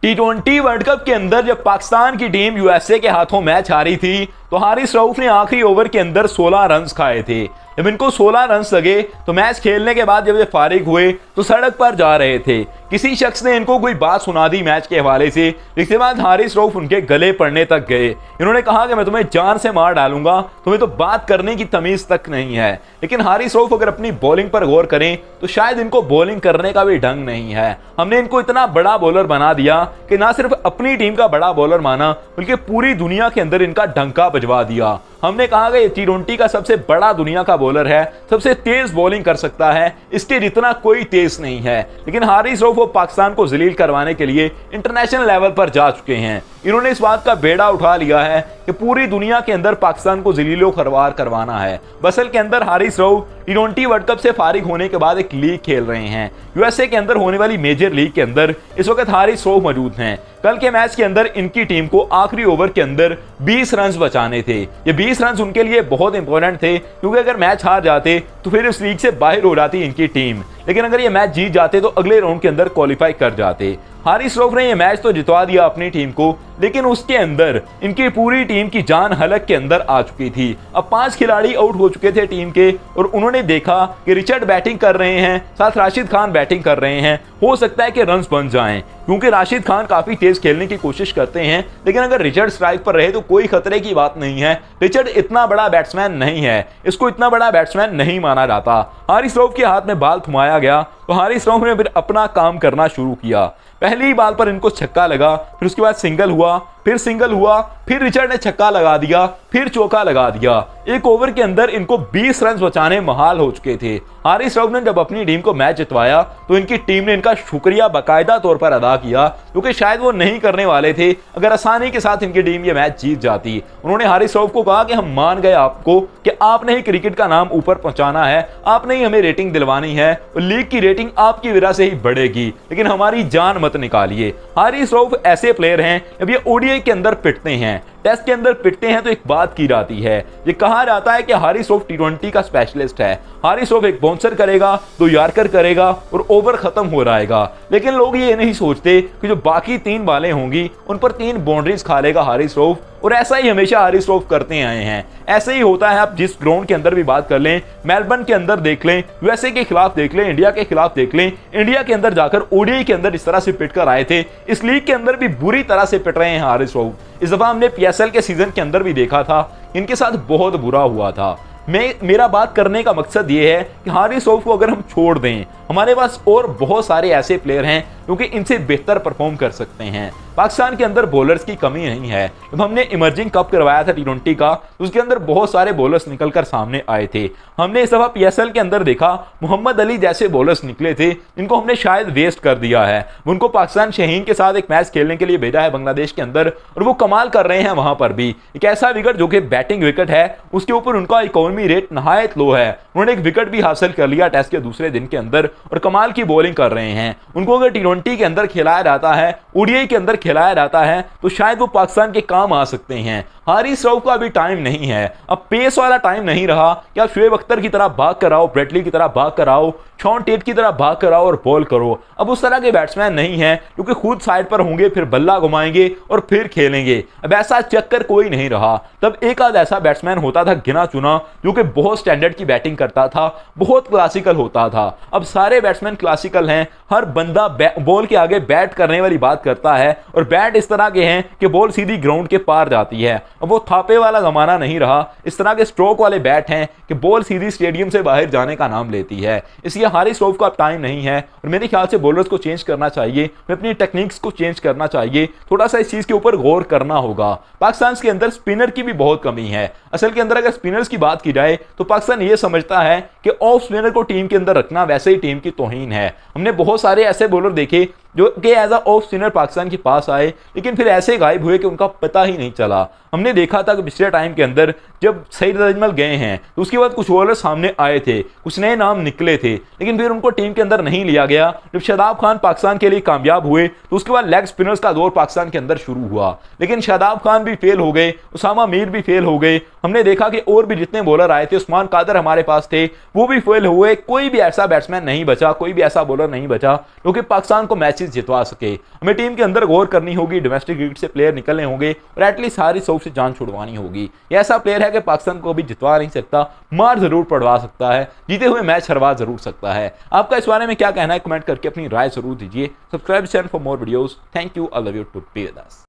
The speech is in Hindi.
T20 वर्ल्ड कप के अंदर जब पाकिस्तान की टीम यूएसए के हाथों मैच हारी थी तो हारिस रऊफ ने आखिरी ओवर के अंदर 16 रन खाए थे। जब इनको 16 रन लगे तो मैच खेलने के बाद जब ये फारिग हुए तो सड़क पर जा रहे थे। किसी शख्स ने इनको कोई बात सुना दी मैच के हवाले से, जिसके बाद हारिस रऊफ उनके गले पड़ने तक गए। इन्होंने कहा कि मैं तुम्हें जान से मार डालूंगा, तुम्हें तो बात करने की तमीज तक नहीं है। लेकिन हारिस रऊफ अगर अपनी बॉलिंग पर गौर करें तो शायद इनको बॉलिंग करने का भी ढंग नहीं है। हमने इनको इतना बड़ा बॉलर बना दिया कि ना सिर्फ अपनी टीम का बड़ा बॉलर माना बल्कि पूरी दुनिया के अंदर इनका डंका बजवा दिया। हमने कहा कि T20 का सबसे बड़ा दुनिया का बॉलर है, सबसे तेज बॉलिंग कर सकता है, इसके जितना कोई तेज नहीं है। लेकिन हारिस रऊफ वो पाकिस्तान को जलील करवाने के लिए इंटरनेशनल लेवल पर जा चुके हैं। इन्होंने इस बात का बेड़ा उठा लिया है कि पूरी दुनिया के अंदर पाकिस्तान को जलीलो खरवार करवाना है। बसल के अंदर Haris Rauf T20 world cup से फारिग होने के बाद एक लीग खेल रहे हैं। यूएसए के अंदर होने वाली मेजर लीग के अंदर इस वक्त हारिस रऊफ मौजूद हैं। कल के मैच के अंदर इनकी टीम को आखिरी ओवर के अंदर 20 रन बचाने थे। ये 20 रन उनके लिए बहुत इंपॉर्टेंट थे, क्योंकि अगर मैच हार जाते तो फिर इस लीग से बाहर हो जाती इनकी टीम। लेकिन अगर ये मैच जीत जाते तो अगले राउंड के अंदर क्वालिफाई कर जाते। हारिस रऊफ ने ये मैच तो जितवा दिया अपनी टीम को, लेकिन उसके अंदर इनकी पूरी टीम की जान हलक के अंदर आ चुकी थी। अब 5 खिलाड़ी आउट हो चुके थे टीम के और उन्होंने देखा कि रिचर्ड बैटिंग कर रहे हैं, साथ राशिद खान बैटिंग कर रहे हैं। हो सकता है कि रन्स बन जाएं, क्योंकि राशिद खान काफी तेज खेलने की कोशिश करते हैं। लेकिन अगर रिचर्ड स्ट्राइक पर रहे तो कोई खतरे की बात नहीं है। रिचर्ड इतना बड़ा बैट्समैन नहीं है, इसको इतना बड़ा बैट्समैन नहीं माना जाता। हारिस रऊफ के हाथ में बाल थमाया गया तो हारिस रऊफ ने फिर अपना काम करना शुरू किया। पहली बाल पर इनको छक्का लगा, फिर उसके बाद सिंगल हुआ, फिर सिंगल हुआ, फिर रिचर्ड ने छक्का लगा दिया, फिर चौका लगा दिया। एक ओवर के अंदर इनको 20 रन बचाने महाल हो चुके थे। हारिस रऊफ ने जब अपनी टीम को मैच जितवाया तो इनकी टीम ने इनका शुक्रिया बाकायदा तौर पर अदा किया, क्योंकि शायद वो नहीं करने वाले थे अगर आसानी के साथ इनकी टीम ये मैच जीत जाती। उन्होंने हारिस रऊफ को कहा कि हम मान गए आपको कि आपने ही क्रिकेट का नाम ऊपर पहुंचाना है, आपने ही हमें रेटिंग दिलवानी है और लीग की रेटिंग आपकी वजह से ही बढ़ेगी, लेकिन हमारी जान मत निकालिए। हारिस रऊफ ऐसे प्लेयर हैं, जब ये ओडीआई के अंदर पिटते हैं, टेस्ट के अंदर पिटते हैं तो एक बात की जाती है, ये कहा जाता है कि हारिस रऊफ T20 का स्पेशलिस्ट है। हारिस रऊफ एक बाउंसर करेगा, 2 यॉर्कर करेगा और ओवर खत्म हो जाएगा। लेकिन लोग ये नहीं सोचते कि जो बाकी 3 बालें होंगी उन पर 3 बाउंड्रीज खा लेगा हारिस रऊफ, और ऐसा ही हमेशा हारिस रऊफ करते आए हैं। ऐसे ही होता है। आप जिस ग्राउंड के अंदर भी बात कर लें, मेलबर्न के अंदर देख लें, यूएसए के खिलाफ देख लें, इंडिया के खिलाफ देख लें, इंडिया के अंदर जाकर ओडीआई के अंदर इस तरह से पिट कर आए थे, इस लीग के अंदर भी बुरी तरह से पिट रहे हैं हारिस रऊफ। इस दफा हमने पीएसएल के सीजन के अंदर भी देखा था, इनके साथ बहुत बुरा हुआ था। मेरा बात करने का मकसद ये है कि हारिस रऊफ को अगर हम छोड़ दें, हमारे पास और बहुत सारे ऐसे प्लेयर हैं क्योंकि इनसे बेहतर परफॉर्म कर सकते हैं। पाकिस्तान के अंदर बॉलर्स की कमी नहीं है। जब हमने इमर्जिंग कप करवाया था T20 का, तो उसके अंदर बहुत सारे बॉलर्स निकलकर सामने आए थे। हमने इस दफा पीएसएल के अंदर देखा मोहम्मद अली जैसे बॉलर्स निकले थे, इनको हमने शायद वेस्ट कर दिया है। उनको पाकिस्तान शहीन के साथ एक मैच खेलने के लिए भेजा है बांग्लादेश के अंदर, और वो कमाल कर रहे हैं वहां पर भी। एक ऐसा विकेट जो कि बैटिंग विकेट है, उसके ऊपर उनका इकोनॉमी रेट नहायत लो है। उन्होंने एक विकेट भी हासिल कर लिया टेस्ट के दूसरे दिन के अंदर और कमाल की बॉलिंग कर रहे हैं। उनको अगर T20 के अंदर खिलाया जाता है, ओडीआई के अंदर खिलाया जाता है, तो शायद वो पाकिस्तान के काम आ सकते हैं। हारिस रऊफ का अभी टाइम नहीं है, अब पेस वाला टाइम नहीं रहा कि आप शोएब अख्तर की तरह भाग कर आओ, ब्रेटली की तरह भाग कर आओ, शॉन टेट की तरह भाग कर आओ और बॉल करो। अब उस तरह के बैट्समैन नहीं है, क्योंकि खुद साइड पर होंगे, फिर बल्ला घुमाएंगे और फिर खेलेंगे। अब ऐसा चक्कर कोई नहीं रहा। तब एक आध ऐसा बैट्समैन होता था गिना चुना, जो कि बहुत स्टैंडर्ड की बैटिंग करता था, बहुत क्लासिकल होता था। अब सारे बैट्समैन क्लासिकल हैं, हर बंदा बॉल के आगे बैट करने वाली बात करता है, और बैट इस तरह के हैं कि बॉल सीधी ग्राउंड के पार जाती है। अब वो थापे वाला जमाना नहीं रहा, इस तरह के स्ट्रोक वाले बैट हैं कि बॉल सीधी स्टेडियम से बाहर जाने का नाम लेती है। इसलिए हारिस रऊफ का अब टाइम नहीं है, और मेरे ख्याल से बॉलर्स को चेंज करना चाहिए, अपनी टेक्निक्स को चेंज करना चाहिए, थोड़ा सा इस चीज के ऊपर गौर करना होगा। पाकिस्तान के अंदर स्पिनर की भी बहुत कमी है। असल के अंदर अगर स्पिनर्स की बात की जाए तो पाकिस्तान ये समझता है कि ऑफ स्पिनर को टीम के अंदर रखना वैसे ही टीम की तौहीन है। हमने बहुत सारे ऐसे बॉलर देखे जो कि as a off spinner Pakistan के पास आए, लेकिन फिर ऐसे गायब हुए कि उनका पता ही नहीं चला। हमने देखा था कि पिछले टाइम के अंदर जब सईद अजमल गए हैं तो उसके बाद कुछ बॉलर सामने आए थे, कुछ नए नाम निकले थे, लेकिन फिर उनको टीम के अंदर नहीं लिया गया। जब शादाब खान पाकिस्तान के लिए कामयाब हुए तो उसके बाद लेग स्पिनर्स का दौर पाकिस्तान के अंदर शुरू हुआ, लेकिन शादाब खान भी फेल हो गए, उसामा मीर भी फेल हो गए। हमने देखा कि और भी जितने बॉलर आए थे, उस्मान कादर हमारे पास थे, वो भी फेल हुए। कोई भी ऐसा बैट्समैन नहीं बचा, कोई भी ऐसा बॉलर नहीं बचा जो कि पाकिस्तान को मैचेस जितवा सके। हमें टीम के अंदर गौर करनी होगी, डोमेस्टिक क्रिकेट से प्लेयर निकलने होंगे और एटलीस्ट सारी सौफ से जान छुड़वानी होगी। ये ऐसा प्लेयर है कि पाकिस्तान को भी जितवा नहीं सकता, मार जरूर पड़वा सकता है, जीते हुए मैच हरवा जरूर सकता है। आपका इस बारे में क्या कहना है, कमेंट करके अपनी राय जरूर दीजिए। Subscribe channel for more videos. Thank you, I love you to be with us.